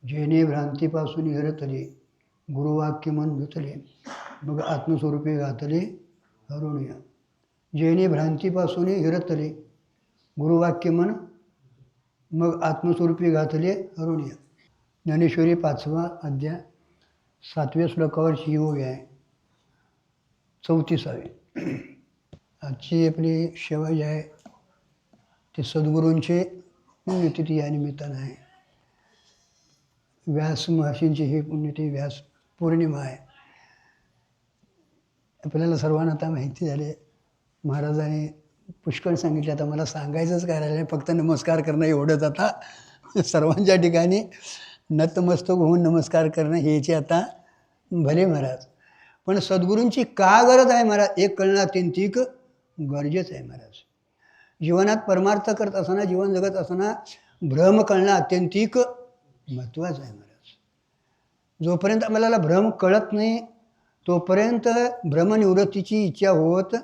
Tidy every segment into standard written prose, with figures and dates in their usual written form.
जेणे भ्रांतीपासून हिरतले गुरुवाक्य मन धुतले मग आत्मस्वरूपी घातले अरुणिय. जेणे भ्रांतीपासून हिरतले गुरुवाक्य मन मग आत्मस्वरूपी घातले अरुणिय. ज्ञानेश्वरी 5वा अध्याय 7व्या श्लोकावर शिवोवी आहे. 34वी. आजची आपली सेवा जी आहे ते सद्गुरूंचे पुण्यतिथी या निमित्तानं आहे. व्यास महर्षींची ही पुण्यतिथी व्यास पौर्णिमा आहे. आपल्याला सर्वांना आता माहिती झाले, महाराजांनी पुष्कळ सांगितले. आता मला सांगायचंच काय राहिलं, फक्त नमस्कार करणं एवढंच. आता सर्वांच्या ठिकाणी नतमस्तक होऊन नमस्कार करणं हेचे आता भले महाराज. पण सद्गुरूंची का गरज आहे महाराज, एक कळणं अत्यंतिक गरजेचं आहे महाराज. जीवनात परमार्थ करत असताना, जीवन जगत असताना भ्रम कळणं अत्यंतिक महत्त्वाचं आहे महाराज. जोपर्यंत आपल्याला भ्रम कळत नाही तोपर्यंत भ्रमनिवृत्तीची इच्छा होत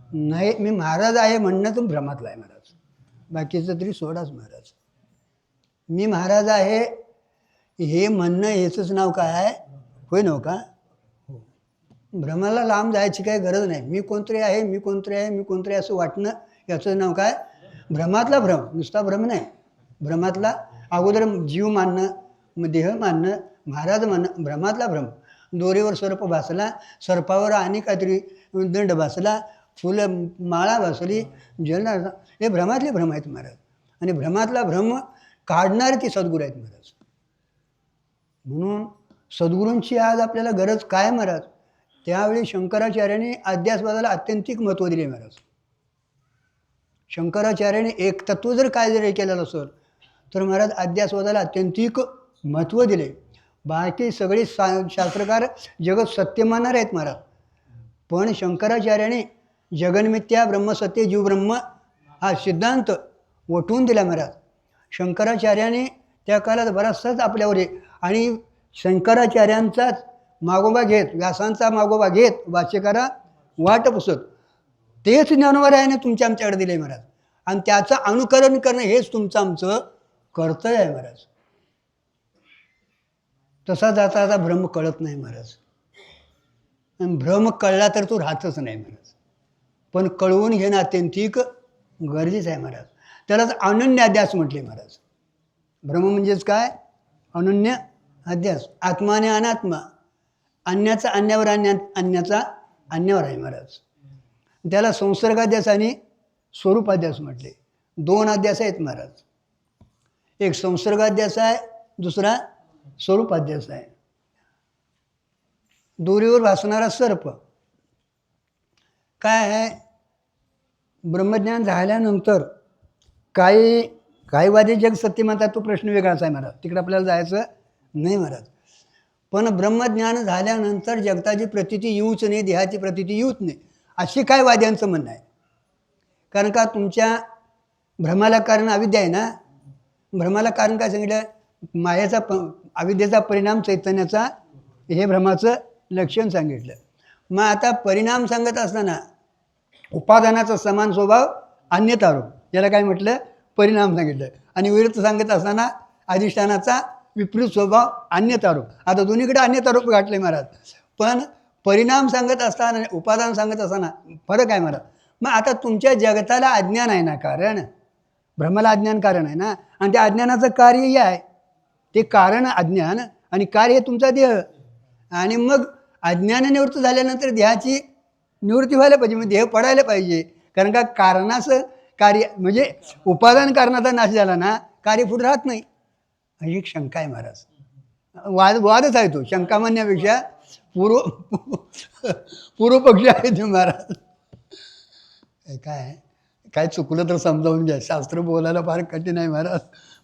नाही. मी महाराज आहे म्हणणं तर भ्रमातला आहे महाराज, बाकीचं तरी सोडाच महाराज. मी महाराज आहे हे म्हणणं हेचंच नाव काय आहे, होय नव्ह का? हो. भ्रमाला लांब जायची काही गरज नाही. मी कोणतरी आहे, मी कोणतरी आहे, मी कोणतरी असं वाटणं याचं नाव काय? भ्रमातला भ्रम. नुसता भ्रम नाही, भ्रमातला अगोदर जीव मानणं, मग देह मानणं, महाराज मानणं, भ्रमातला भ्रम. दोरीवर सर्प भासला, सर्पावर आणि काहीतरी दंड भासला, फुलं माळा भासली, जलना, हे भ्रमातले भ्रम आहेत महाराज. आणि भ्रमातला भ्रम काढणारे ते सद्गुरू आहेत महाराज. म्हणून सद्गुरूंची आज आपल्याला गरज काय महाराज? त्यावेळी शंकराचार्याने अध्यात्माला अत्यंतिक महत्त्व दिले महाराज. शंकराचार्याने एक तत्व जर काय जर केलेलं असेल तर महाराज अध्यात्माला अत्यंतिक महत्त्व दिले. बाकी सगळे शास्त्रकार जगत सत्य मानणार आहेत महाराज, पण शंकराचार्याने जगन्मिथ्या ब्रह्मसत्य जीवब्रह्म हा सिद्धांत वटवून दिला महाराज. शंकराचार्याने त्या काळात बराचसाच आपल्यावर आहे. आणि शंकराचार्यांचाच मागोबा घेत, व्यासांचा मागोबा घेत वाच्यकारा वाट पुसत तेच ज्ञानोबरायाने तुमच्या आमच्याकडे दिले महाराज. आणि त्याचं अनुकरण करणं हेच तुमचं आमचं कर्तव्य आहे महाराज. तसा जाता आता भ्रम कळत नाही महाराज. आणि भ्रम कळला तर तो राहतच नाही महाराज. पण कळवून घेणं अत्यंतिक गरजेचं आहे महाराज. त्यालाच अनन्य अध्यास म्हटले महाराज. भ्रम म्हणजेच काय? अनन्य अध्यास. आत्माने अनात्मा, अन्याचा अन्यावर, अन्याचा अन्यावर आहे महाराज. त्याला संसर्गाध्यास आणि स्वरूपाध्यास म्हटले. 2 अध्यास आहेत महाराज. एक संसर्गाध्यास आहे, दुसरा स्वरूपाध्यास आहे. दोरीवर भासणारा सर्प काय आहे? ब्रह्मज्ञान झाल्यानंतर काही वादी जग सत्य म्हणतात, तो प्रश्न वेगळाच आहे महाराज, तिकडे आपल्याला जायचं नाही महाराज. पण ब्रह्मज्ञान झाल्यानंतर जगताची प्रतीती येऊच नाही, देहाची प्रतीती येऊच नाही, अशी काय वाद्यांचं म्हणणं आहे. कारण का तुमच्या भ्रमाला कारण अविद्या आहे ना. भ्रमाला कारण काय सांगितलं? मायाचा अविद्येचा परिणाम चैतन्याचा, हे भ्रमाचं लक्षण सांगितलं. मग आता परिणाम सांगत असताना उपादानाचा समान स्वभाव अन्यतारोप, याला काय म्हटलं? परिणाम सांगितलं. आणि विरुद्ध सांगत असताना अधिष्ठानाचा विपरीत स्वभाव अन्यतारोप. आता दोन्हीकडे अन्यतारोप गाठले महाराज. पण परिणाम सांगत असताना उपादान सांगत असताना फरक आहे महाराज. मग आता तुमच्या जगताला अज्ञान आहे ना कारण, भ्रमाला अज्ञान कारण आहे ना. आणि त्या अज्ञानाचं कार्य हे आहे, ते कारण अज्ञान आणि कार्य हे तुमचा देह. आणि मग अज्ञान निवृत्त झाल्यानंतर देहाची निवृत्ती व्हायला पाहिजे, मग देह पडायला पाहिजे. कारण का कारणाचं कार्य म्हणजे उपादान कारणाचा नाश झाला ना, कार्य पुढे राहत नाही. ही एक शंका आहे महाराज. वादच आहे तो. शंका म्हणण्यापेक्षा पूर्व पक्ष आहे ते महाराज. काय चुकलं तर समजावून घ्या. शास्त्र बोलायला फार कठीण आहे महाराज.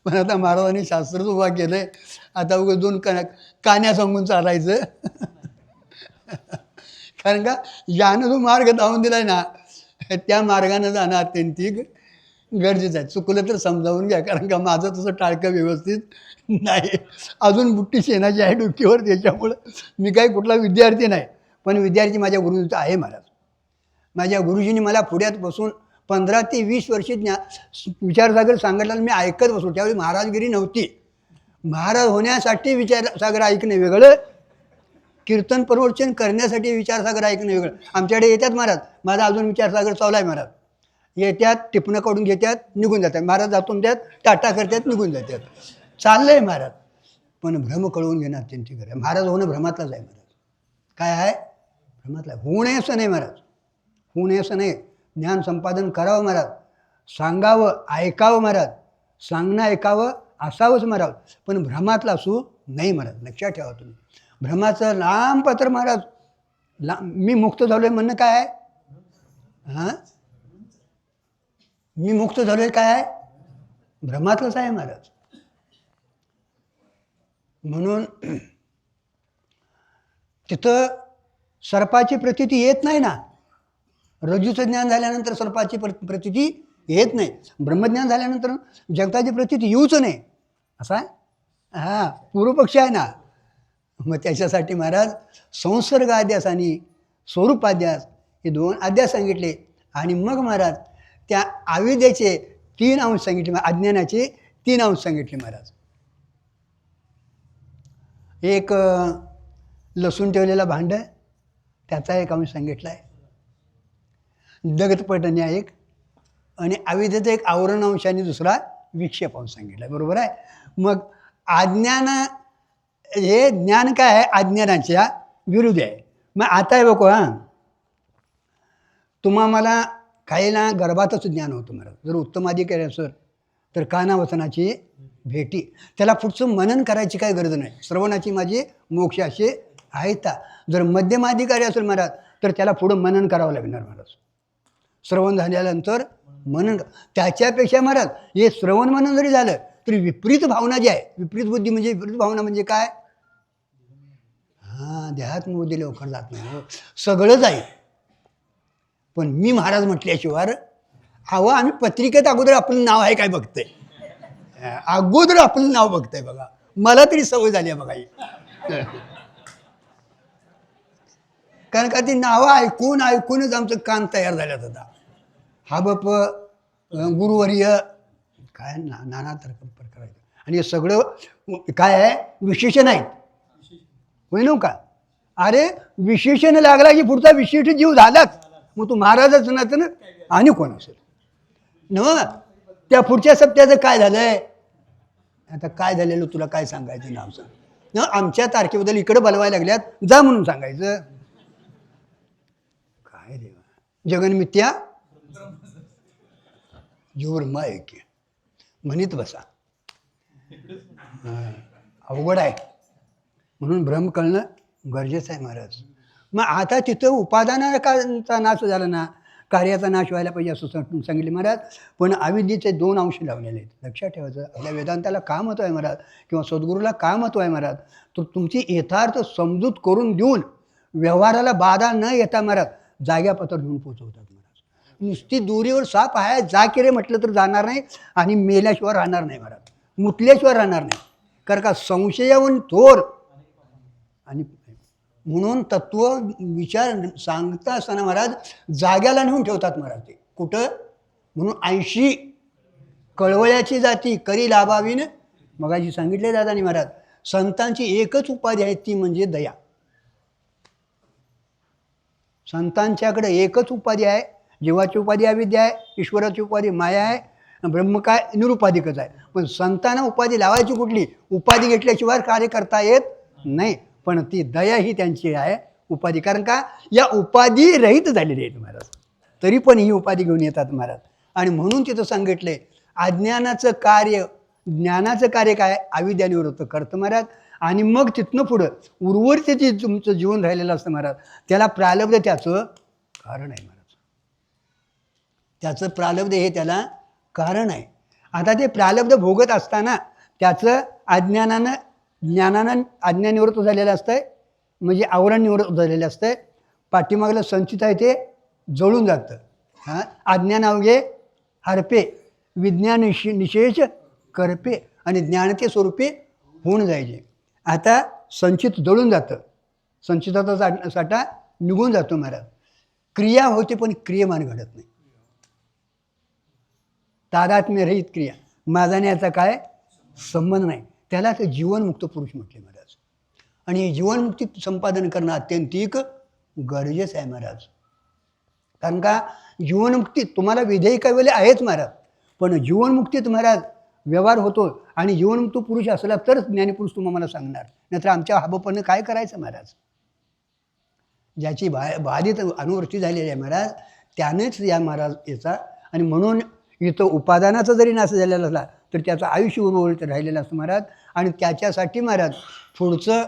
पण आता महाराजांनी शास्त्रच उभा केलं आहे. आता उगाच 2 कान्या सांगून चालायचं. कारण का ज्यानं जो मार्ग धावून दिला आहे ना, त्या मार्गानं जाणं अत्यंतिक गरजेचं आहे. चुकलं तर समजावून घ्या. कारण का माझं तसं टाळकं व्यवस्थित नाही. अजून बुट्टी शेणाची आहे डोक्यावर, त्याच्यामुळं मी काही कुठला विद्यार्थी नाही. पण विद्यार्थी माझ्या गुरुजीचा आहे महाराज. माझ्या गुरुजींनी मला पुढ्यात बसून 15 ते 20 वर्षी विचारसागर सांगितलं, मी ऐकत बसलो. त्यावेळी महाराजगिरी नव्हती, महाराज होण्यासाठी विचारसागर ऐकणे वेगळं, कीर्तन प्रवचन करण्यासाठी विचारसागर ऐकणं वेगळं. आमच्याकडे येतात महाराज, माझा अजून विचारसागर चालू आहे महाराज. येतात, टिपणं काढून घेतात, निघून जातात. महाराज जातून त्यात टाटा करतात, निघून जातात. चाललंय महाराज. पण भ्रम कळवून घेणं अत्यंत गरज आहे. महाराज होणं भ्रमातलाच आहे महाराज. काय आहे? भ्रमातला. होऊ नये असं नाही महाराज, होऊ नये असं नाही. ज्ञान संपादन करावं महाराज, सांगावं, ऐकावं महाराज, सांगणं ऐकावं असावंच महाराज, पण भ्रमातला असू नाही महाराज. लक्षात ठेवा तुम्ही. भ्रमाचं लांब पत्र महाराज. मी मुक्त झालोय म्हणणं काय आहे? हां, मी मुक्त झालोय काय आहे? भ्रमातलंच आहे महाराज. म्हणून तिथं सर्पाची प्रतीती येत नाही ना. रज्जूचं ज्ञान झाल्यानंतर सर्पाची प्रतीती येत नाही. ब्रह्मज्ञान झाल्यानंतर जगताची प्रतीती येऊच नाही असा हा पूर्वपक्ष आहे ना. मग त्याच्यासाठी महाराज संसर्गाध्यास आणि स्वरूपाध्यास हे 2 अध्यास सांगितले. आणि मग महाराज त्या अविद्येचे 3 अंश सांगितले, अज्ञानाचे 3 अंश सांगितले महाराज. एक लसूण ठेवलेला भांड, त्याचा एक अंश सांगितला आहे. जगतपटण्या एक, आणि अविद्येचं एक आवरण अंश आणि दुसरा विक्षेप अंश सांगितला. बरोबर आहे. मग अज्ञान हे ज्ञान काय आहे? अज्ञानाच्या विरुद्ध आहे. मग आता आहे बघू, हां, मला काहीला गर्भातच ज्ञान होतं महाराज. जर उत्तमादी केलं असेल तर कानावचनाची भेटी, त्याला पुढचं मनन करायची काही गरज नाही. श्रवणाची माझी मोक्ष असे आहेत. जर मध्यमाधिकारी असेल महाराज तर त्याला पुढं मनन करावं लागणार महाराज. श्रवण झाल्यानंतर मनन. त्याच्यापेक्षा महाराज हे श्रवण मनन जरी झालं तरी विपरीत भावना जी आहे, विपरीत बुद्धी म्हणजे विपरीत भावना म्हणजे काय? हां, देहात्म बुद्धी लवकर जात नाही. सगळंच आहे. पण मी महाराज म्हटल्याशिवाय हवं आम्ही पत्रिकेत अगोदर आपलं नाव आहे काय बघतंय, अगोदर आपलं नाव बघतंय बघा. मला तरी सवय झाली आहे बघा ही. कारण का ती नावं ऐकून ऐकूनच आमचं कान तयार झाल्यात आता. हा बाप गुरुवर्य काय नाना तर करायचं. आणि हे सगळं काय आहे? विशेषण आहेत. होय नव का? अरे विशेषण लागला की पुढचा विशिष्ट जीव झालाच. मग तू महाराजच ना तर आणि कोण असेल नव. त्या पुढच्या सप्त्याचं काय झालंय? आता काय झालेलं तुला काय सांगायचं नाव सांग न. आमच्या तारखेबद्दल इकडं बोलवायला लागल्यात, जा म्हणून सांगायचं. काय देवा, जगन मिथ्या जोर ऐक्य म्हणत बसा. अवघड आहे. म्हणून भ्रम कळणं गरजेचं आहे महाराज. मग आता तिथं उपादानाचा नाश झाला ना, कार्याचा नाश व्हायला पाहिजे असं सांगितले महाराज. पण अविद्येचे 2 अंश लावलेले आहेत. लक्षात ठेवायचं. आपल्या वेदांताला काय महत्व आहे महाराज, किंवा सद्गुरूला काय महत्व आहे महाराज, तर तुमची यथार्थ समजूत करून देऊन व्यवहाराला बाधा न येता महाराज जाग्यापत्र घेऊन पोचवतात महाराज. नुसती दोरीवर साप आहे, जा की रे म्हटलं तर जाणार नाही, आणि मेल्याशिवाय राहणार नाही महाराज, मुतल्याशिवाय राहणार नाही. कारण का संशयाहून थोर. आणि म्हणून तत्व विचार सांगता असताना महाराज जाग्याला नेऊन ठेवतात महाराज. ते कुठं? म्हणून 80 कळवळ्याची जाती करी लाभावीन. मगाशी सांगितले दादानी महाराज, संतांची एकच उपाधी आहे, ती म्हणजे दया. संतांच्याकडे एकच उपाधी आहे. जीवाची उपाधी अविद्या आहे, ईश्वराची उपाधी माया आहे, ब्रह्म काय निरुपाधिकच आहे. पण संतांना उपाधी लावायची कुठली? उपाधी घेतल्याशिवाय कार्य करता येत नाही. पण ती दया ही त्यांची आहे उपाधी. कारण का या उपाधी रहित झालेली आहेत महाराज, तरी पण ही उपाधी घेऊन येतात महाराज. आणि म्हणून तिथं सांगितलंय अज्ञानाचं कार्य, ज्ञानाचं कार्य काय? अविद्या निवृत्त करतं महाराज. आणि मग तिथनं पुढं उर्वरित जे तुमचं जीवन राहिलेलं असतं महाराज, त्याला प्रालब्ध त्याचं कारण आहे महाराज. त्याचं प्रालब्ध हे त्याला कारण आहे. आता ते प्रालब्ध भोगत असताना त्याचं अज्ञानानं अज्ञान निवृत्त झालेलं असतंय, म्हणजे आवरण निवृत्त झालेलं असतंय. पाठीमागलं संचित आहे ते जळून जातं. हां, अज्ञान अवघे हरपे, विज्ञान निशेष करपे, आणि ज्ञानते स्वरूपे होऊन जायचे. आता संचित जळून जातं, संचिताचा साठा निघून जातो महाराज. क्रिया होते पण क्रियमान घडत नाही. तादात्म्य रहित क्रिया, माझा याचा काय संबंध नाही. त्याला ते जीवनमुक्त पुरुष म्हटले महाराज. आणि जीवनमुक्ती संपादन करणं अत्यंतिक गरजेचं आहे महाराज. कारण का जीवनमुक्ती तुम्हाला विधेयक काही वेळेला आहेच महाराज, पण जीवनमुक्तीत महाराज व्यवहार होतो. आणि जीवनमुक्त पुरुष असला तरच ज्ञानीपुरुष तुम्हाला सांगणार, नाहीतर आमच्या हाबपणे काय करायचं महाराज. ज्याची बाधित अनुवृत्ती झालेली आहे महाराज त्यानेच या महाराज याचा. आणि म्हणून इथं उपादानाचा जरी नाश झालेला असला तर त्याचं आयुष्य उर्वरित राहिलेलं असतं महाराज. आणि त्याच्यासाठी महाराज पुढचं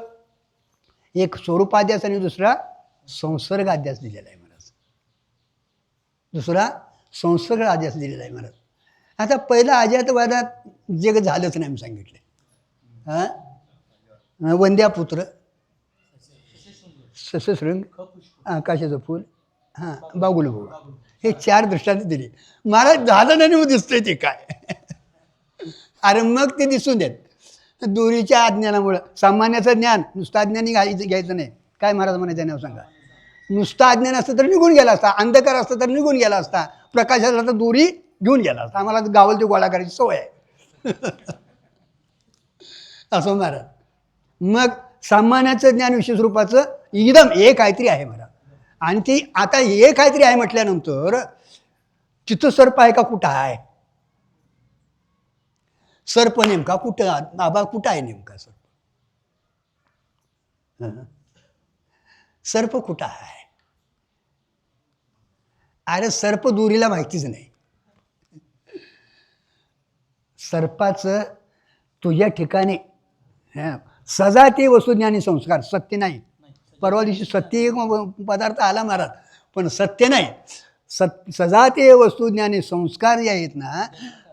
एक स्वरूपाध्यास आणि दुसरा संसर्गाध्यास दिलेला आहे महाराज. दुसरा संसर्गाध्यास दिलेला आहे महाराज. आता पहिला अजातवादात जग झालंच नाही मी सांगितलं. हां, वंद्यापुत्र, सशृंग, आकाशाचं फूल, हां, बागुल भाऊ, हे 4 दृष्टांत दिले महाराज. झालं नाही मग दिसतंय ते काय. अरे मग ते दिसून देत दोरीच्या अज्ञानामुळं. सामान्याचं ज्ञान नुसतं अज्ञानी घ्यायचं नाही. काय महाराज म्हणायचं नाव सांगा. नुसतं अज्ञान असतं तर निघून गेला असता, अंधकार असतं तर निघून गेला असता, प्रकाश असला तर दोरी घेऊन गेला असता. आम्हाला गावल ते गोळा करायची सवय आहे. असं महाराज. मग सामान्याचं ज्ञान विशेष रूपाचं एकदम हे काहीतरी आहे महाराज. आणि ती आता हे काहीतरी आहे म्हटल्यानंतर तिथं सर्प आहे का कुठं आहे. सर्प नेमका कुठं, आबा कुठं आहे नेमका सर्प. सर्प कुठं आहे. अरे सर्प दोरीला माहितीच नाही. सर्पाचं तुझ्या ठिकाणी सजा ते वस्तुज्ञानी संस्कार, सत्य नाही. परवा दिवशी सत्य एक पदार्थ आला महाराज, पण सत्य नाही. सजा ते वस्तुज्ञानी संस्कार जे आहेत ना,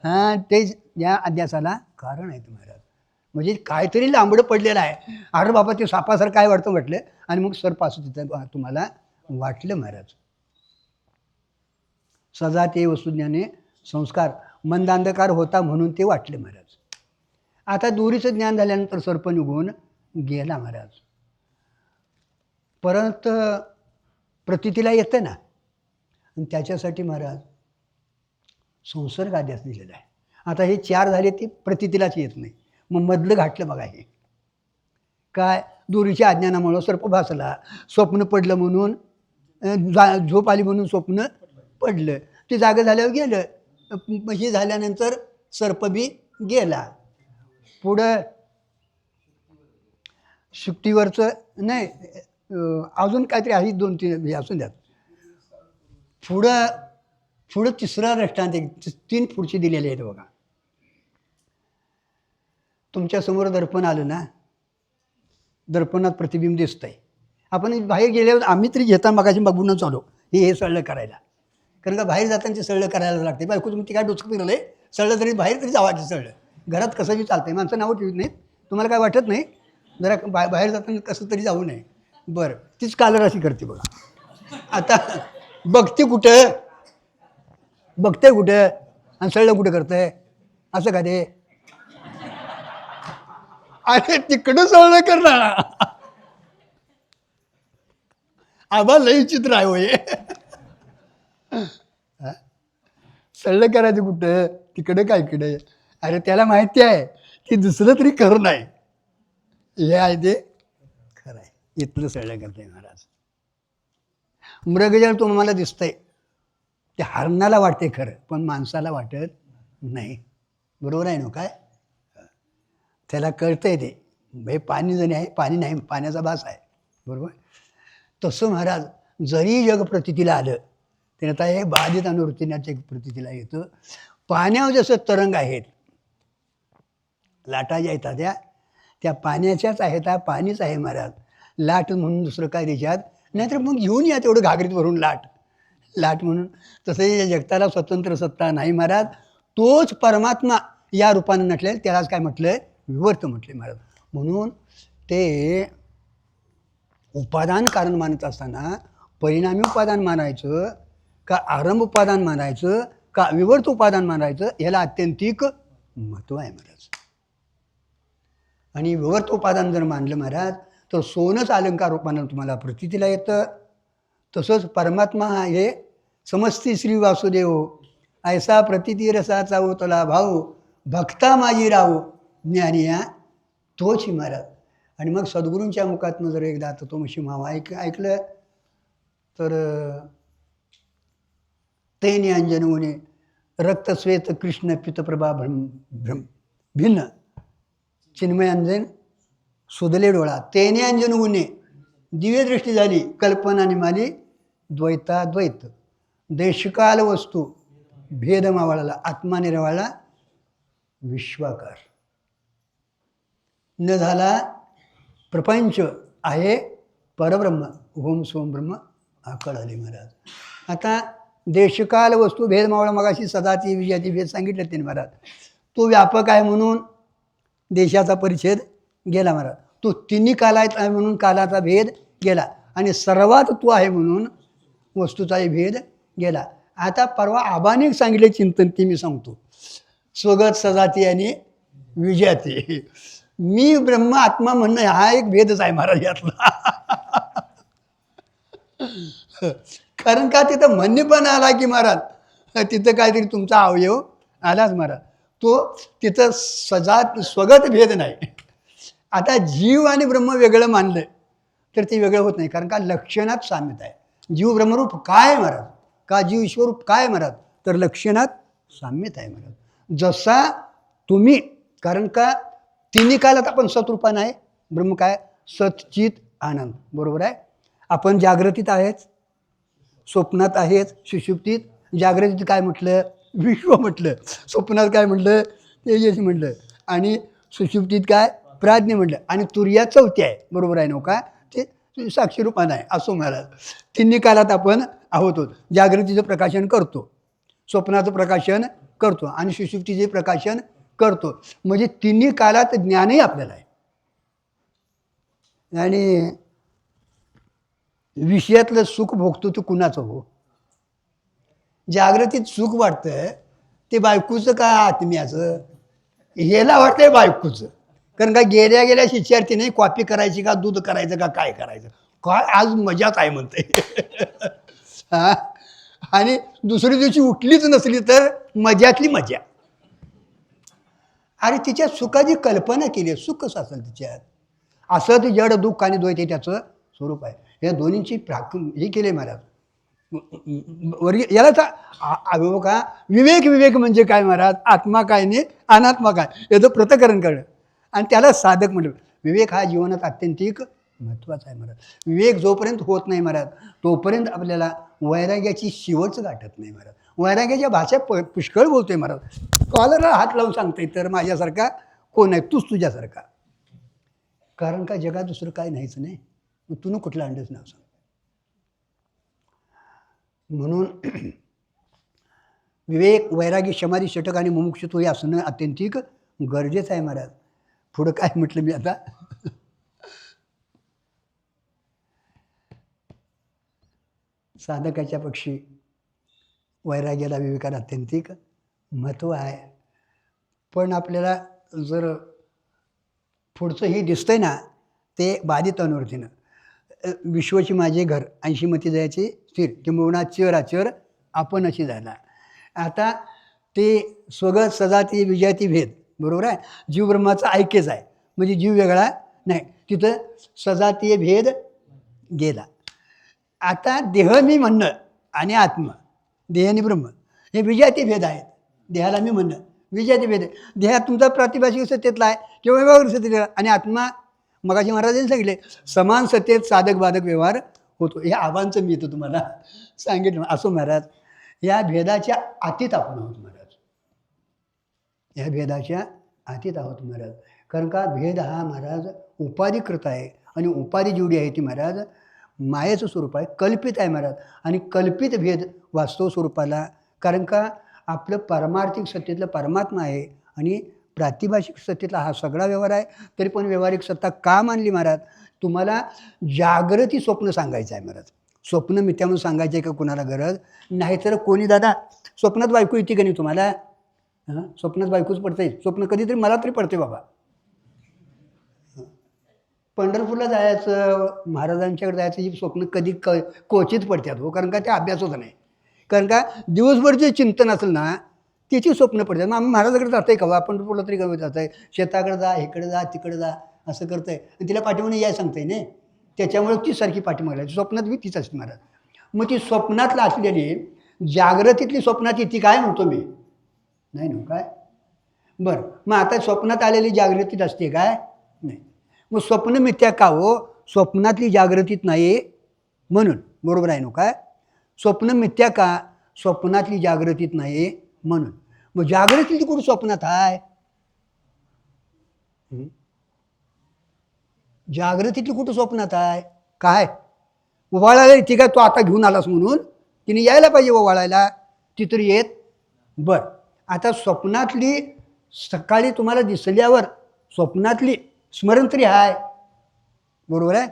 हां, ते या अध्यासाला कारण आहेत महाराज. म्हणजे काहीतरी लांबडं पडलेलं आहे. अरे बाबा ते सापासारखं काय वाटतं म्हटलं, आणि मग सर्प असं तिथं तुम्हाला वाटलं महाराज. सजा ते वस्तुज्ञाने संस्कार, मंदांधकार होता म्हणून ते वाटले महाराज. आता दोरीचं ज्ञान झाल्यानंतर सर्प निघून गेला महाराज. परत प्रतीतीला येतं ना, आणि त्याच्यासाठी महाराज संसर्ग आदेश दिलेला आहे. आता हे 4 झाले ते प्रतीतीलाच येत नाही. मग मधलं घातलं बघा. हे काय दोरीच्या अज्ञानामुळं सर्प भासला, स्वप्न पडलं म्हणून, झोप आली म्हणून स्वप्न पडलं, ते जागं झाल्यावर गेलं. हे झाल्यानंतर सर्प बी गेला. पुढं शुक्तीवरचं नाही, अजून काहीतरी आहे 2-3 हे असून द्यात. पुढं तिसरा दृष्टांत 3 पुढचे दिलेले आहेत बघा. तुमच्यासमोर दर्पण आलं ना, दर्पणात प्रतिबिंब दिसतंय. आपण बाहेर गेल्यावर आम्ही तरी घेताना मगाशी बघूनच आलो हे सळलं करायला. कारण का बाहेर जाताना ते सळलं करायला लागते. बायको तुम्ही काय डोचकं फिरलं आहे, सळलं तरी बाहेर तरी जावायचं सळलं. घरात कसं बी चालतंय, माणसं नावं ठेवत नाहीत. तुम्हाला काय वाटत नाही जरा बाहेर जाताना कसं तरी जाऊ नये. बरं, तीच कालराशी करते बघा. आता बघते कुठं आणि सळलं कुठं करतंय असं का ते. अरे तिकडं सळलं करणार. आबा लई चित्र आहे होय. सळलं करायचं कुठं, तिकडं काय इकडे. अरे त्याला माहिती आहे की दुसरं तरी करू नाही, हे आहे ते खरं आहे. इथलं सळलं करते महाराज. मृगजळ तुम्हाला दिसतंय ते हरणाला वाटते खरं, पण माणसाला वाटत नाही. बरोबर आहे ना. काय त्याला कळतंय ते भाई पाणी जरी आहे, पाणी नाही, पाण्याचा भास आहे. बरोबर. तसं महाराज जरी जग प्रतीतीला आलं तरी आता हे बाधित अनुवृत्तीच्या प्रतीतीला येतं. पाण्यावर जसं तरंग आहेत, लाटा ज्या येतात त्या पाण्याच्याच आहेत. पाणीच आहे महाराज. लाट म्हणून दुसरं काय त्याच्यात, नाहीतर मग घेऊन या तेवढं घागरीत भरून लाट म्हणून. तसं या जगताला स्वतंत्र सत्ता नाही महाराज. तोच परमात्मा या रूपानं नटले, त्यालाच काय म्हटलंय, विवर्त म्हटले महाराज. म्हणून ते उपादान कारण मानत असताना परिणामी उपादान मानायचं का आरंभ उपादान मानायचं का विवर्त उपादान मानायचं, ह्याला अत्यंतिक महत्त्व आहे महाराज. आणि विवर्त उपादान जर मानलं महाराज तर सोनंच अलंकार रूपानं तुम्हाला प्रतीतीला येतं. तसंच परमात्मा हे समस्ती श्री वासुदेव ऐसा प्रतीती रसाचा तुला भाऊ भक्ता माझी राहू ज्ञानिया तोच महाराज. आणि मग सद्गुरूंच्या मुखातनं जर एकदा आता तो म्हशी मावा ऐकलं तर तैनी अंजन उणे रक्तश्वेत कृष्ण पितप्रभा भ्रम भिन्न चिन्मय अंजन सुदले डोळा तेने अंजन उणे दिव्य दृष्टी झाली कल्पना निमाली द्वैताद्वैत देशकाल वस्तू भेद मावळाला आत्मा निर्वाळला विश्वाकार न झाला प्रपंच आहे परब्रह्म ओम सोम ब्रह्म आकळ आली महाराज. आता देशकाल वस्तू भेद मावळा मगाशी सदाची विजयाची भेद सांगितले त्यांनी महाराज. तो व्यापक आहे म्हणून देशाचा परिच्छेद गेला महाराज. तो तिन्ही कालात आहे म्हणून कालाचा भेद गेला आणि सर्वात तो आहे म्हणून वस्तूचाही भेद गेला. आता परवा आबाने सांगितले चिंतन ते मी सांगतो. स्वगत सजाती आणि विजयाती मी ब्रह्म आत्मा म्हणणं हा एक भेदच आहे महाराज यातला. कारण का तिथं म्हणणे पण आला की महाराज तिथं काहीतरी तुमचा अवयव आलाच महाराज. तो तिथं स्वगत भेद नाही. आता जीव आणि ब्रह्म वेगळं मानलं तर ते वेगळं होत नाही. कारण का लक्षणात साम्यता आहे. जीव ब्रह्मरूप काय महाराज का जीव ईश्वरूप काय महाराज तर लक्षणात साम्यता आहे महाराज. जसा तुम्ही कारण का तिन्ही कालात आपण सतरूपान आहे. ब्रह्म काय सतचित आनंद बरोबर आहे. आपण जागृतीत आहेत स्वप्नात आहेत सुषुप्तीत. जागृतीत काय म्हटलं विश्व म्हटलं स्वप्नात काय म्हटलं तेजस म्हटलं आणि सुषुप्तीत काय प्राज्ञ म्हटलं आणि तुर्या चौथी आहे बरोबर आहे नव्हता ते साक्षीरूपान आहे असो महाराज. तिन्ही कालात आपण आहोत. जागृतीचं प्रकाशन करतो स्वप्नाचं प्रकाशन करतो आणि सुषुप्तीचे प्रकाशन करतो म्हणजे तिन्ही कालात ज्ञानही आपल्याला आहे. आणि विषयातलं सुख भोगतो तो कुणाचं हो. जागृतीत सुख वाटतं ते बायकोचं का आत्म्याचं ह्याला वाटतंय बायकोचं. कारण का गेल्या गेल्या शिष्यार्थी नाही कॉपी करायची का दूध करायचं का काय करायचं काय आज मजाच आहे म्हणते. हा आणि दुसऱ्या दिवशी उठलीच नसली तर मजातली मजा. अरे तिच्या सुखाची कल्पना केली सुख कसं असेल तिच्यात असं ते जड दुःख आणि द्वैत त्याचं स्वरूप आहे. या दोन्हींची हे केले महाराज. याला का विवेक विवेक म्हणजे काय महाराज आत्मा काय नाही अनात्मा काय याचं पृथक्करण करणं आणि त्याला साधक म्हणलं. विवेक हा जीवनात अत्यंतिक महत्त्वाचा आहे महाराज. विवेक जोपर्यंत होत नाही महाराज तोपर्यंत आपल्याला वैराग्याची शिवच गाठत नाही महाराज. वैराग्याच्या भाषा पुष्कळ बोलतोय महाराज. कॉलरला हात लावून सांगतोय तर माझ्यासारखा कोण आहे तूच तुझ्यासारखा. कारण का जगात दुसरं काय नाहीच नाही तू न कुठलं अंडच नाव सांग. म्हणून विवेक वैरागी समाधी षटक आणि मुमुक्षुत्व हे असणं अत्यंतिक गरजेचं आहे महाराज. पुढं काय म्हटलं मी आता साधकाच्या पक्षी वैराग्याला विवेकाला अत्यंतिक महत्त्व आहे. पण आपल्याला जर पुढचं हे दिसतंय ना ते बाधित अनुवृत्तीनं विश्वची माझे घर 80 मती जायचे स्थिर किंबहुना चर आचर आपण अशी झाला. आता ते स्वगत सजाती विजयाती भेद बरोबर आहे. जीव ब्रह्माचा ऐक्यच आहे म्हणजे जीव वेगळा नाही. तिथं सजातीय भेद गेला. आता देह मी म्हणणं आणि आत्मा देह आणि ब्रह्म हे विजयाती भेद आहेत. देहाला मी म्हणणं विजयाती भेद आहे. देहात तुमचा प्रातिभाषिक सत्तेतला आहे किंवा व्यवहार सत्तेतला आणि आत्मा मगाशी महाराजांनी सांगितले समान सत्तेत साधक बाधक व्यवहार होतो. हे आव्हानचं मी इथं तुम्हाला सांगितलं. असो महाराज या भेदाच्या आतीत आपण आहोत महाराज. या भेदाच्या आतीत आहोत महाराज. कारण का भेद हा महाराज उपाधिकृत आहे आणि उपाधी जेवढी आहे ती महाराज मायेचं स्वरूप आहे कल्पित आहे महाराज. आणि कल्पित भेद वास्तव स्वरूपाला कारण का आपलं पारमार्थिक सत्तेतलं परमात्मा आहे आणि प्रातिभाषिक सत्तेतला हा सगळा व्यवहार आहे. तरी पण व्यावहारिक सत्ता का मानली महाराज. तुम्हाला जागृती स्वप्न सांगायचं आहे महाराज. स्वप्न मिथ्या म्हणून सांगायचं आहे का कुणाला गरज नाहीतर कोणी दादा स्वप्नात बायको येते का नाही तुम्हाला. हां स्वप्नात बायकोच पडते. स्वप्न कधीतरी मला तरी पडते बाबा. पंढरपूरला जायचं महाराजांच्याकडे जायचं ही स्वप्न कधी क्वचित पडतात हो. कारण का ते अभ्यास होत नाही. कारण का दिवसभर जे चिंतन असेल ना त्याची स्वप्न पडतात. मग आम्ही महाराजाकडे जात आहे का पंढरपूरला तरी कमी जात आहे शेताकडे जा इकडे जा तिकडे जा असं करतंय आणि तिला पाठीमागून याय सांगताय नाही, त्याच्यामुळे ती सारखी पाठीमागला स्वप्नात बी तीच असते महाराज. मग ती स्वप्नातला असलेली जागृतीतली स्वप्नात ती काय म्हणतो मी नाही ना काय. बरं मग आता स्वप्नात आलेली जागृतीत असते काय नाही. मग स्वप्न मिथ्या का हो, स्वप्नातली जागृतीत नाही म्हणून. बरोबर आहे ना काय. स्वप्न मिथ्या का, स्वप्नातली जागृतीत नाही म्हणून. मग जागृतीतली कुठं स्वप्नात आहे, जागृतीतली कुठं स्वप्नात आहे काय. ओवाळायला ती काय तू आता घेऊन आलास म्हणून तिने यायला पाहिजे ओवाळायला, ती तरी येत. बरं आता स्वप्नातली सकाळी तुम्हाला दिसल्यावर स्वप्नातली स्मरण तरी आहे, बरोबर आहे.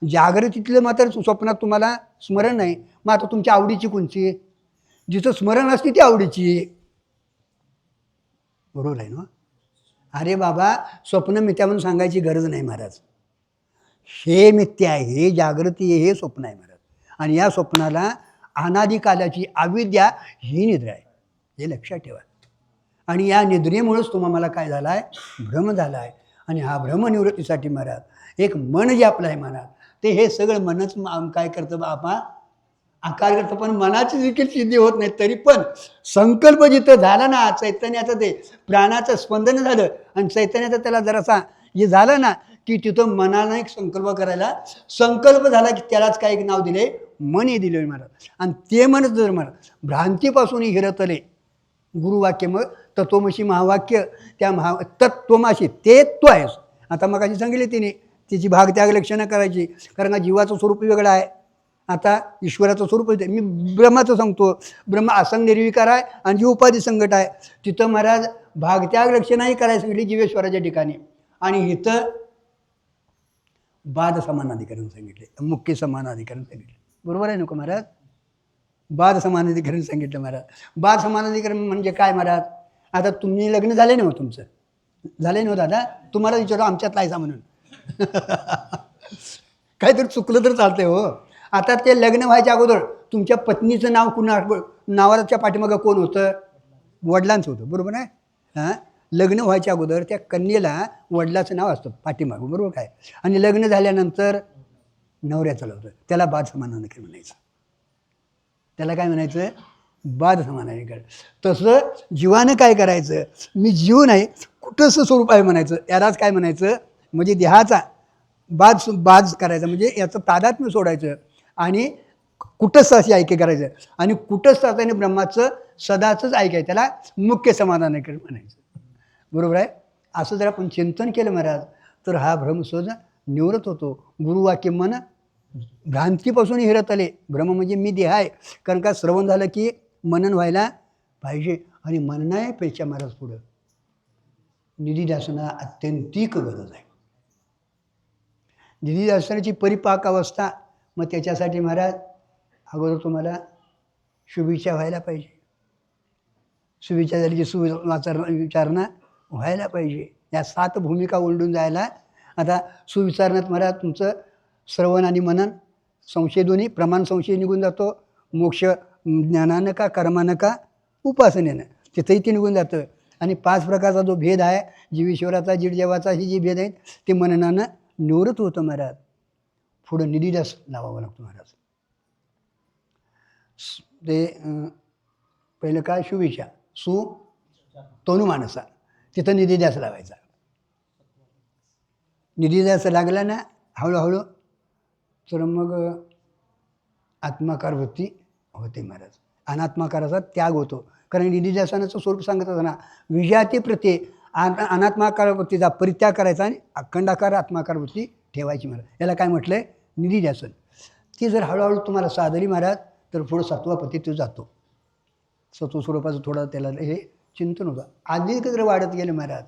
जागृतीतलं मात्र स्वप्नात तुम्हाला स्मरण नाही. मग आता तुमच्या आवडीची कोणची, जिथं स्मरण असते ती आवडीची, बरोबर आहे ना. अरे बाबा स्वप्न मिथ्या म्हणून सांगायची गरज नाही महाराज. हे मिथ्या आहे, हे जागृती आहे, हे स्वप्न आहे महाराज. आणि या स्वप्नाला अनादिकालाची अविद्या ही निद्रा आहे, हे लक्षात ठेवा. आणि या निद्रेमुळेच तुम्हाला काय झाला आहे, भ्रम झाला आहे. आणि हा भ्रमनिवृत्तीसाठी महाराज एक मन जे आपलं आहे महाराज, ते हे सगळं मनच काय करतं बाबा आकार करतं. पण मनाची देखील सिद्धी होत नाही. तरी पण संकल्प जिथं झाला ना, चैतन्याचं ते प्राणाचं स्पंदन झालं आणि चैतन्याचं त्याला जरासा हे झालं ना की तिथं मनानं एक संकल्प करायला, संकल्प झाला की त्यालाच काय एक नाव दिले, मन हे दिले महाराज. आणि ते मनच जर महाराज भ्रांतीपासून हिरतले, गुरुवाक्य मग तत्वमसी महावाक्य, त्या तत्वमाशी ते तो आहेस. आता मग अशी सांगितले तिने तिची भाग त्याग लक्षणं करायची, कारण का जीवाचं स्वरूप वेगळं आहे, आता ईश्वराचं स्वरूप आहे. मी ब्रह्माचं सांगतो, ब्रह्म असंग निर्विकार आहे आणि जी उपाधी संकट आहे. तिथं महाराज भागत्याग लक्षणंही करायला सांगितली जीवेश्वराच्या ठिकाणी. आणि इथं बाद समानाधिकरण सांगितले, मुख्य समानाधिकरण सांगितले, बरोबर आहे नको महाराज. बाद समानाधिकरण सांगितलं महाराज. बाद समानाधिकरण म्हणजे काय महाराज. आता तुम्ही लग्न झाले ना हो, तुमचं झाले ना हो दादा, तुम्हाला विचारतो आमच्यात लायचा म्हणून काहीतरी चुकलं तर चालतंय हो. आता ते लग्न व्हायच्या अगोदर तुमच्या पत्नीचं नाव कुणा नावाच्या पाठीमागं कोण होतं, वडिलांचं होतं, बरोबर आहे. हां लग्न व्हायच्या अगोदर त्या कन्येला वडिलाचं नाव असतं पाठीमागं, बरोबर काय. आणि लग्न झाल्यानंतर नवऱ्याचं होतं, त्याला बाद समानाधिकरण म्हणायचं. त्याला काय म्हणायचं, बाद समानाधिकरण. तसं जीवानं काय करायचं, मी जीव नाही कुठंसं स्वरूप आहे म्हणायचं, यालाच काय म्हणायचं, म्हणजे देहाचा बाद करायचा, म्हणजे याचं तादात्म्य सोडायचं आणि कुटस्थ अशी ऐक्य करायचं. आणि कुटस्थ असताना ब्रह्माचं सदाचंच ऐक्य आहे, त्याला मुख्य समानाधिकरण म्हणायचं, बरोबर आहे. असं जर आपण चिंतन केलं महाराज तर हा भ्रम सहज निवृत्त होतो. गुरुवाक्य मन भ्रांतीपासून हिरत आले. भ्रम म्हणजे मी देह आहे, कारण का श्रवण झालं की मनन व्हायला पाहिजे. आणि मननापेक्षा महाराज पुढं निधिध्यासना अत्यंतिक गरज आहे. निधिध्यासनाची परिपाक अवस्था, मग त्याच्यासाठी महाराज अगोदर तुम्हाला शुभेच्छा व्हायला पाहिजे. शुभेच्छा झाली की विचारणा व्हायला पाहिजे. या 7 भूमिका ओलंडून जायला. आता सुविचारणात महाराज तुमचं श्रवण आणि मनन संशय दोन्ही प्रमाण संशय निघून जातो. मोक्ष ज्ञानानं का कर्मानं का उपासनेनं, तिथंही ते निघून जातं. आणि 5 प्रकारचा जो भेद आहे, जीवेश्वराचा जीडजेवाचा, ही जी भेद आहेत ते मननानं निवृत्त होतं महाराज. पुढं निधिध्यास लावावं लागतो महाराज. ते पहिलं काय शुभेच्छा, तनु मानसा, तिथं निधिध्यास लावायचा. निधिध्यास लागला ना हळूहळू तर मग आत्माकार वृत्ती होते महाराज. अनात्माकाराचा त्याग होतो. कारण निधिध्यासनाचं स्वरूप सांगत असताना विजाती प्रत्ये अनात्माकार वृत्तीचा परित्याग करायचा आणि अखंडाकार आत्माकार वृत्ती ठेवायची महाराज. याला काय म्हटलं आहे, निधिध्यासन. ती जर हळूहळू तुम्हाला साधली महाराज तर पुढं सत्वापती तो जातो. सत्व स्वरूपाचं थोडं त्याला हे चिंतन होतं. आधी जर वाढत गेलं महाराज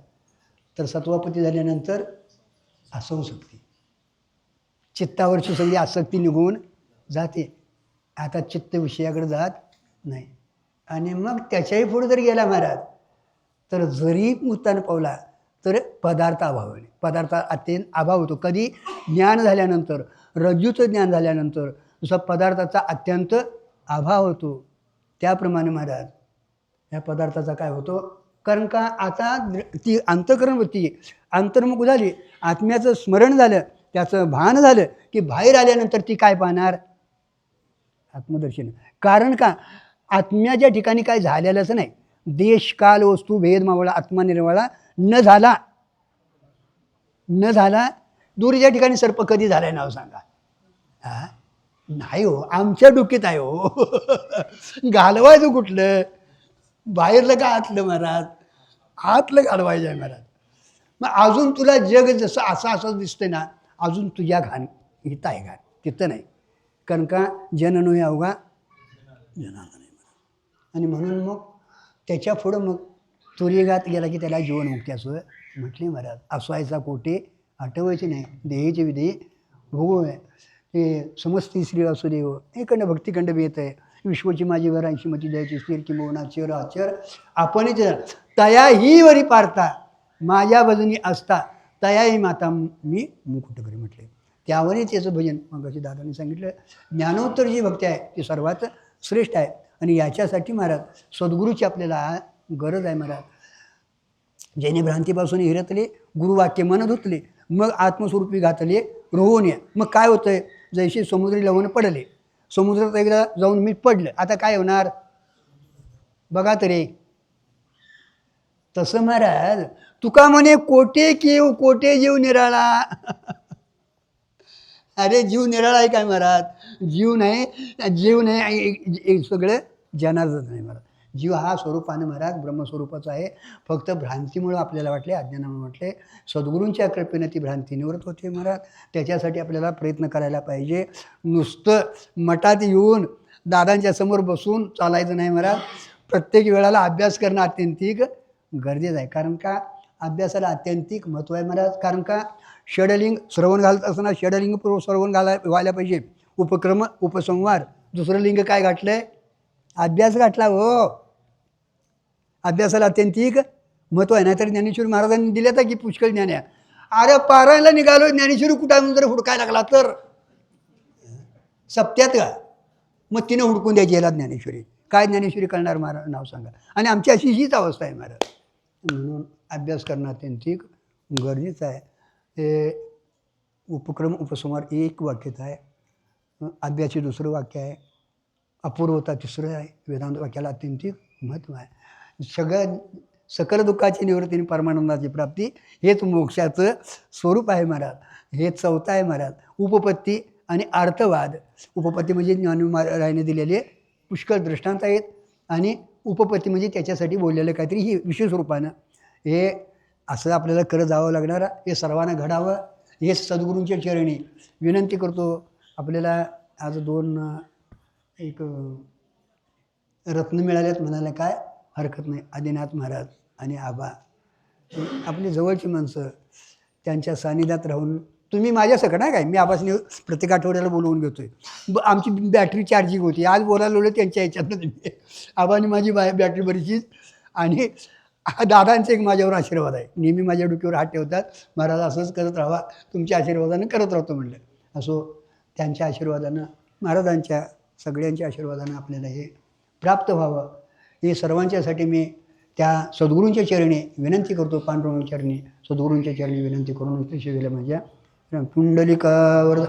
तर सत्वापती झाल्यानंतर असंशक्ती, चित्तावरची सगळी आसक्ती निघून जाते. आता चित्त विषयाकडे जात नाही. आणि मग त्याच्याही पुढे जर गेला महाराज तर जरी मुक्तानं पावला तर पदार्थ अभाव आहे. पदार्थ अत्यंत अभाव होतो. कधी ज्ञान झाल्यानंतर, रज्जूचं ज्ञान झाल्यानंतर जसा पदार्थाचा अत्यंत अभाव होतो, त्याप्रमाणे महाराज या पदार्थाचा काय होतो, कारण का आता ती अंतःकरण वृत्ती अंतर्मुख झाली, आत्म्याचं स्मरण झालं, त्याचं भान झालं की बाहेर आल्यानंतर ती काय पाहणार? आत्मदर्शन. कारण का आत्म्याच्या ठिकाणी काय झालेलंच नाही. देश काल वस्तू भेद मावळा आत्मा निर्वाळा न झाला. न झाला. दुरीच्या ठिकाणी सर्प कधी झालाय नाव सांगा? हा नाही हो, आमच्या डोक्यात आहे हो. घालवायचं कुठलं? बाहेरलं का आतलं महाराज? आतलं घालवायचं आहे महाराज. मग अजून तुला जग जसं असं दिसतंय ना, अजून तुझ्या घाण इथं आहे घाण, तिथं नाही. कारण का जननो अवघा जनाला नाही. आणि म्हणून मग त्याच्या पुढं मग तुरीगात गेला की त्याला जीवनमुक्ती असं म्हटले महाराज. असवायचा कोटे आठवायचे नाही, देहेचे विधेय भोगो आहे. ते समस्ती श्री वासुदेव एकंड भक्तिखंड बेत आहे. विश्वची माझी घरांशी मती द्यायची स्थिर किंवा चर आचर आपणच तया ही वरी पारता माझ्या बाजूनी असता तयाही माता मी मुकुट करी म्हटले. त्यावरही त्याचं भजन मग अशी दादांनी सांगितलं. ज्ञानोत्तर जी भक्ती आहे ती सर्वात श्रेष्ठ आहे. आणि याच्यासाठी महाराज सद्गुरूची आपल्याला गरज आहे महाराज. ज्याने भ्रांतीपासून हिरतले गुरुवाक्य मन धुतले मग आत्मस्वरूपी घातले रोवून या. मग काय होतंय? जैसे समुद्री लवण पडले, समुद्रात एकदा जाऊन मी पडलं, आता काय होणार बघा तरी. तसं महाराज तुका म्हणे कोटे केव कोटे जीव निराळा. अरे जीव निराळा आहे काय महाराज? जीव नाही सगळं जनार्दन नाही महाराज. जीव हा स्वरूपानं महाराज ब्रह्मस्वरूपाचा आहे. फक्त भ्रांतीमुळं आपल्याला वाटले, अज्ञानामुळे वाटले. सद्गुरूंच्या कृपेनं ती भ्रांती निवृत्त होते महाराज. त्याच्यासाठी आपल्याला प्रयत्न करायला पाहिजे. नुसतं मठात येऊन दादांच्या समोर बसून चालायचं नाही महाराज. प्रत्येक वेळाला अभ्यास करणं अत्यंतिक गरजेचं आहे. कारण का अभ्यासाला अत्यंतिक महत्त्व आहे महाराज. कारण का षडलिंग श्रवण घालत असताना षडलिंग पूर्व श्रवण व्हायला पाहिजे. उपक्रम उपसंहार. दुसरं लिंग काय गाठलंय? अभ्यास गाठला हो. अभ्यासाला अत्यंतिक महत्त्व आहे. नाहीतर ज्ञानेश्वर महाराजांनी दिल्या की पुष्कळ ज्ञान आहे. अरे पारायणला निघालो, ज्ञानेश्वरी कुठं जर हुडकाय लागला तर सप्त्यात का? मग तिनं हुडकून द्यायची याला ज्ञानेश्वरी. काय ज्ञानेश्वरी करणार महाराज नाव सांगा. आणि आमची अशी हीच अवस्था आहे महाराज. म्हणून अभ्यास करणं अत्यंतिक गरजेचं आहे. हे उपक्रम उपसंहार एक वाक्यात आहे. अभ्यासी दुसरं वाक्य आहे. अपूर्वता तिसरं आहे. वेदांत वाक्याला अत्यंतिक महत्त्व आहे. सगळं सकल दुःखाची निवृत्ती आणि परमानंदाची प्राप्ती हेच मोक्षाचं स्वरूप आहे महाराज. हे चौथं आहे महाराज. उपपत्ती आणि अर्थवाद. उपपत्ती म्हणजे ज्ञानरायाने दिलेले पुष्कळ दृष्टांत आहेत आणि उपपत्ती म्हणजे त्याच्यासाठी बोललेलं काहीतरी ही विशेष रूपानं. हे असं आपल्याला करत जावं लागणार. हे सर्वांना घडावं हे सद्गुरूंच्या चरणी विनंती करतो. आपल्याला आज एक रत्न मिळाल्यात म्हणायला काय हरकत नाही. आदिनाथ महाराज आणि आबा आपली जवळची माणसं, त्यांच्या सानिध्यात राहून तुम्ही माझ्या सकट आहे काय. मी आबासने प्रत्येक आठवड्याला बोलवून घेतो आहे. आमची बॅटरी चार्जिंग होती. आज बोलायला लागलो त्यांच्या ह्याच्यातनं. आबाने माझी बॅटरी बरीचीच. आणि दादांचा एक माझ्यावर आशीर्वाद आहे. नेहमी माझ्या डोक्यावर हात ठेवतात. महाराज असंच करत राहा, तुमच्या आशीर्वादानं करत राहतो म्हणलं. असो त्यांच्या आशीर्वादानं महाराजांच्या सगळ्यांच्या आशीर्वादानं आपल्याला हे प्राप्त व्हावं. हे सर्वांच्यासाठी मी त्या सद्गुरूंच्या चरणी विनंती करतो. पांडुरंग चरणी सद्गुरूंच्या चरणी विनंती करून गेल्या माझ्या पुंडलिकावर